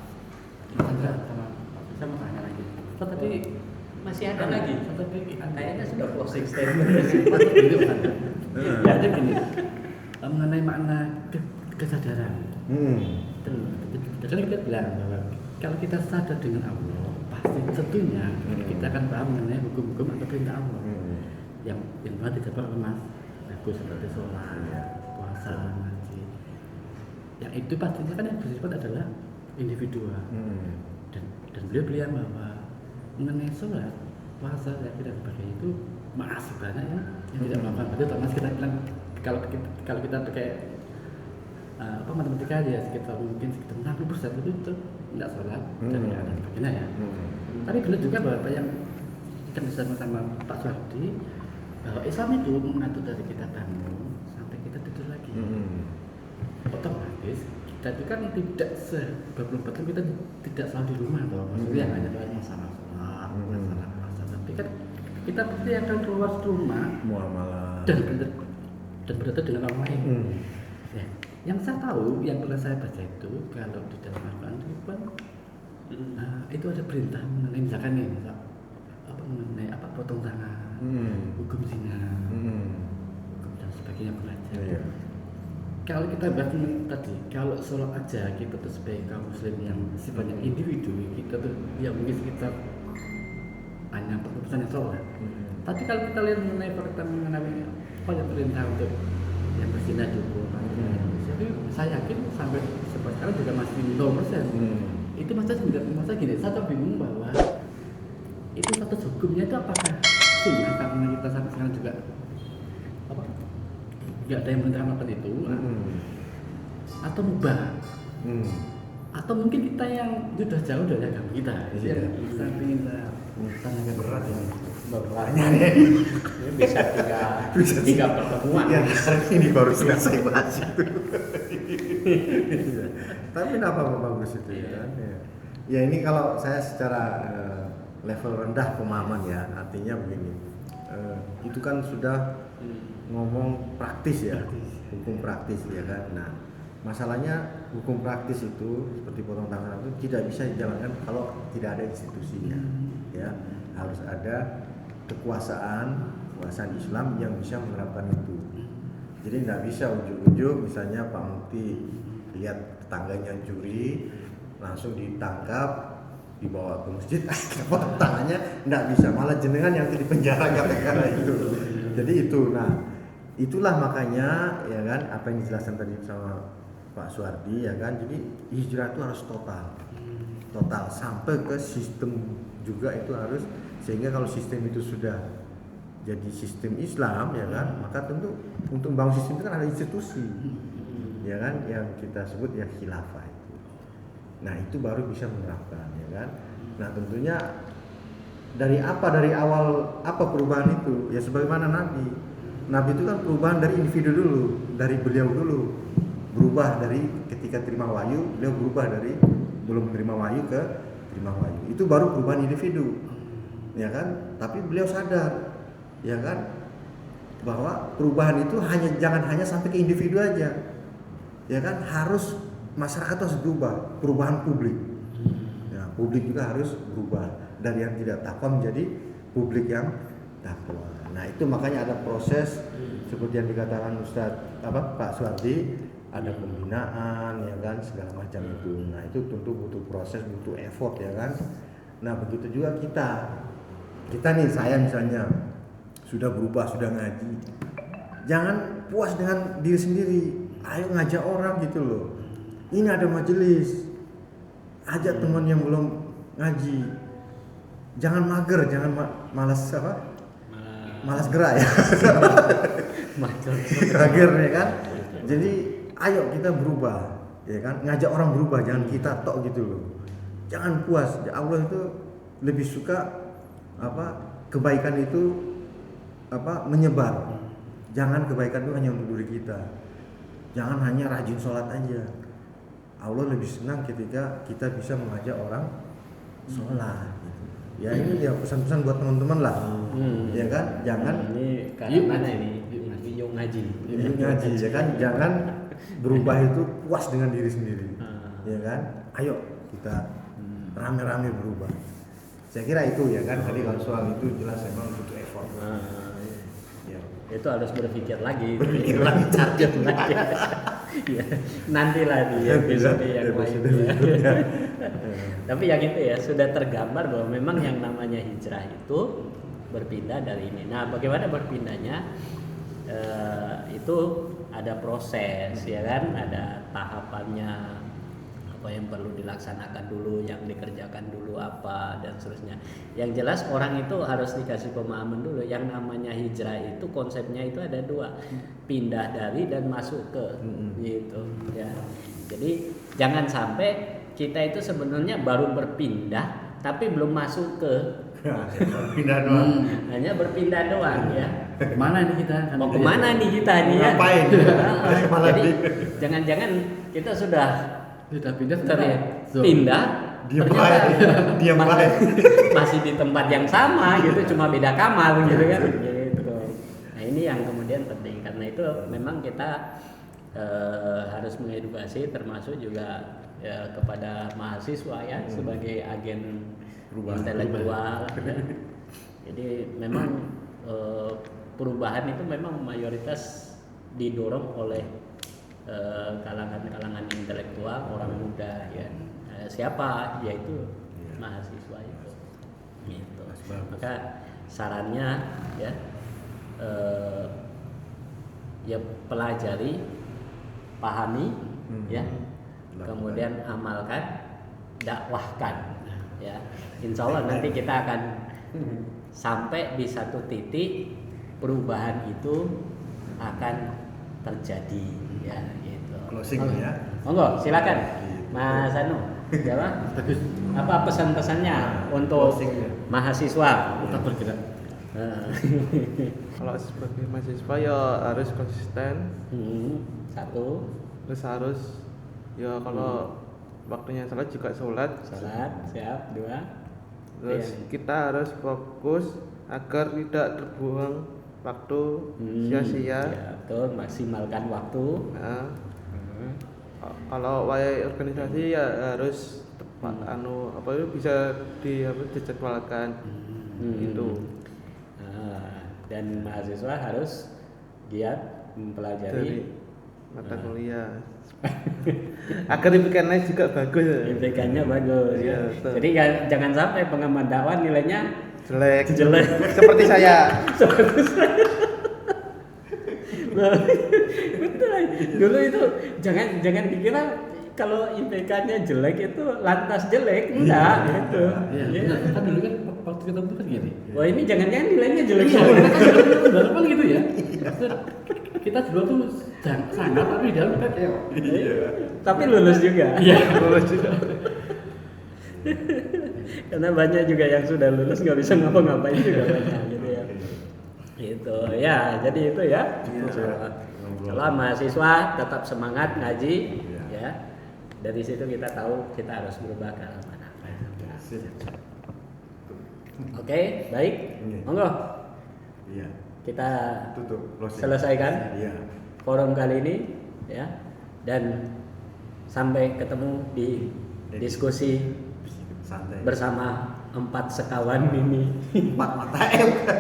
S4: Sama tanya lagi. Tadi
S2: Masih ada lagi. Kayaknya sudah closing statement.
S4: itu kan. Ya ada gini. Mengenai makna kesadaran. Jadi kita bilang bahwa kalau kita sadar dengan Allah, pasti tentunya kita akan paham mengenai hukum-hukum atau perintah Allah. Yang mana dicapai oleh Mas Agus seperti sholat, puasa, ngaji. Yang itu pastinya kan yang bersifat adalah individual. Dan beliau bilang bahwa mengenai sholat, puasa, zakat dan sebagainya itu masih banyak yang tidak melakukan. Berarti Mas kita bilang kalau kita pakai matematika ya sekitar 60% itu tidak sholat dan sebagainya ya. Tapi benar juga bahwa apa yang kita bersama Pak Suhardi, bahwa Islam itu mengatur dari kita bangun sampai kita tidur lagi. Otomatis kita itu kan tidak se-24 kita tidak selalu di rumah toh. Maksudnya hanya doanya masalah sholat, masalah puasa. Tapi kan kita pasti akan keluar rumah
S3: muamalah
S4: dan berada dengan orang lain. Ya. Yang saya tahu, yang pernah saya baca itu kalau di dalam Al-Quran itu kan itu ada perintah mengenai misalkan nih, mengenai potong tangan, hukum zina, hukum dan sebagainya belajar. Kalau kita bahas tadi, kalau sholat aja kita tuh sebagai kaum muslim yang sifatnya individu, kita tuh ya mungkin kita hanya 40% yang sholat. Tapi kalau kita lihat mengenai fakta mengenai apa yang perintah untuk yang berzina dihukum, jadi saya yakin sampai sekarang juga masih 0%. Itu masa gini, saya bingung bahwa itu status hukumnya itu apakah sunnah karena kita sampai sekarang juga nggak ada yang merintahkan melakukan itu, atau mubah, atau mungkin kita yang sudah jauh dari agama kita. Saya ingin tanyakan berat ini.
S3: Bapaknya
S2: Ini bisa tiga pertemuan.
S3: Ya, ini baru selesai bahas itu. Tapi kenapa bagus itu ya? Ya ini kalau saya secara level rendah pemahaman ya, artinya begini. Itu kan sudah ngomong praktis ya, hukum praktis ya kan. Nah, masalahnya hukum praktis itu seperti potong tangan itu tidak bisa dijalankan kalau tidak ada institusinya. Ya, harus ada kekuasaan Islam yang bisa menerapkan itu. Jadi tidak bisa ujuk-ujuk misalnya Pak Mufti lihat tetangganya curi langsung ditangkap dibawa ke masjid potong tangannya, tidak bisa, malah jenengan yang di penjara gara-gara itu. Jadi itu, nah itulah makanya ya kan apa yang dijelaskan tadi sama Pak Suhardi ya kan. Jadi hijrah itu harus total sampai ke sistem juga itu harus, sehingga kalau sistem itu sudah jadi sistem Islam ya kan, maka tentu untuk membangun sistem itu kan ada institusi ya kan yang kita sebut ya khilafah itu. Nah itu baru bisa menerapkan ya kan. Nah tentunya dari awal apa perubahan itu ya, sebagaimana Nabi itu kan perubahan dari individu dulu, dari beliau dulu, berubah dari ketika terima wahyu, beliau berubah dari belum menerima wahyu ke terima wahyu, itu baru perubahan individu ya kan. Tapi beliau sadar ya kan bahwa perubahan itu jangan hanya sampai ke individu aja ya kan, harus masyarakat harus berubah, perubahan publik ya, publik juga harus berubah dari yang tidak takwa menjadi publik yang takwa. Nah itu makanya ada proses seperti yang dikatakan Pak Suhardi, ada pembinaan ya kan, segala macam itu. Nah itu tentu butuh proses, butuh effort ya kan. Nah begitu juga kita nih, saya misalnya sudah berubah, sudah ngaji, jangan puas dengan diri sendiri, ayo ngajak orang gitu loh. Ini ada majelis, ajak teman yang belum ngaji, jangan mager, jangan malas gerak ya. Mager ya kan. Jadi ayo kita berubah ya kan, ngajak orang berubah, jangan kita tok gitu loh. Jangan puas, Allah itu lebih suka kebaikan itu menyebar. Jangan kebaikan itu hanya untuk diri kita. Jangan hanya rajin sholat aja. Allah lebih senang ketika kita bisa mengajak orang sholat. Gitu. Ya ini ya pesan-pesan buat teman-teman lah. Ya kan, jangan
S2: ini karena mana ini yuk ngaji.
S3: Ngaji ya kan, jangan berubah itu puas dengan diri sendiri. Ya kan, ayo kita rame-rame berubah. Saya kira itu ya kan, tadi kalau soal itu jelas memang butuh effort. Ya.
S2: Itu harus berpikir lagi target lagi. Ya, nantilah di episode yang lain. Tapi yang itu ya sudah tergambar bahwa memang yang namanya hijrah itu berpindah dari ini. Nah, bagaimana berpindahnya? Itu ada proses ya kan, ada tahapannya, apa yang perlu dilaksanakan dulu, yang dikerjakan dulu apa dan seterusnya. Yang jelas orang itu harus dikasih pemahaman dulu yang namanya hijrah itu konsepnya itu ada dua, pindah dari dan masuk ke gitu ya. Jadi jangan sampai kita itu sebenarnya baru berpindah tapi belum masuk ke
S3: Pindah doang.
S2: hanya berpindah doang ya.
S4: Kemana nih kita?
S2: Mau kemana nih kita nih ya?
S3: Ngapain?
S2: Jadi jangan-jangan kita sudah
S4: pindah
S2: pindah
S3: diam baik.
S2: masih di tempat yang sama gitu, cuma beda kamar gitu kan gitu. Nah ini yang kemudian penting, karena itu memang kita harus mengedukasi termasuk juga ya, kepada mahasiswa ya sebagai agen intelektual ya. Jadi memang perubahan itu memang mayoritas didorong oleh kalangan-kalangan intelektual, orang muda ya. Siapa? Yaitu mahasiswa itu. Gitu. Maka sarannya ya ya pelajari, pahami ya. Kemudian amalkan, dakwahkan ya. Insya Allah nanti kita akan sampai di satu titik perubahan itu akan terjadi ya gitu.
S3: Closing ya.
S2: Monggo silakan Mas Anu. Apa pesan-pesannya untuk mahasiswa?
S4: Tetap bergerak.
S1: Kalau sebagai mahasiswa ya harus konsisten.
S2: Satu,
S1: Terus harus ya kalau waktunya sholat juga sholat.
S2: siap. Dua,
S1: Terus kita harus fokus agar tidak terbuang waktu sia-sia.
S2: ya, betul, maksimalkan waktu.
S1: Nah, kalau wae organisasi ya harus tepat apa itu bisa dijadwalkan gitu.
S2: Dan mahasiswa harus giat mempelajari
S1: Dari mata kuliah agar IPK-nya juga bagus.
S2: IPK-nya bagus
S1: Iya,
S2: ya.
S1: betul.
S2: Jadi jangan sampai pengamat dakwah nilainya
S1: jelek
S2: seperti
S1: saya.
S2: Betul. Dulu itu jangan dikira kalau IPK-nya jelek itu lantas jelek, enggak gitu.
S4: Iya,
S2: Ya.
S4: benar. Kan dulu kan waktu kita tuh kan gini.
S2: Wah ini jangan-jangan nilainya jelek.
S4: Kan gitu ya. Kita dulu tuh sangat tapi di dalam kita kayak
S2: Tapi lulus juga.
S4: iya.
S2: Karena banyak juga yang sudah lulus nggak bisa ngapa-ngapain juga banyak gitu ya. Gitu ya, jadi itu ya. Kalau mahasiswa tetap semangat ngaji ya. Dari situ kita tahu kita harus berubah ke arah mana. Oke, baik. Monggo.
S3: Iya.
S2: Kita
S3: Tutup. Closing.
S2: selesaikan
S3: Iya.
S2: forum kali ini ya. Dan sampai ketemu di diskusi
S3: Santai.
S2: bersama 4 sekawan ini.
S3: 4 mata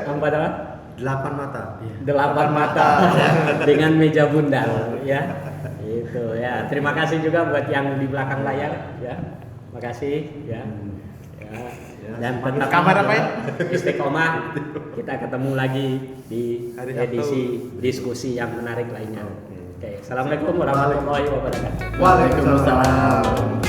S2: 4 apa?
S3: 8 mata.
S2: 8 mata dengan meja bundar ya. Itu ya. Terima kasih juga buat yang di belakang layar ya. Makasih ya. Ya. Dan tetap
S1: Kamar apa ya?
S2: istiqomah. Kita ketemu lagi di
S1: Hari Sabtu.
S2: edisi diskusi yang menarik lainnya. Oke. Assalamualaikum warahmatullahi wabarakatuh.
S3: Waalaikumsalam.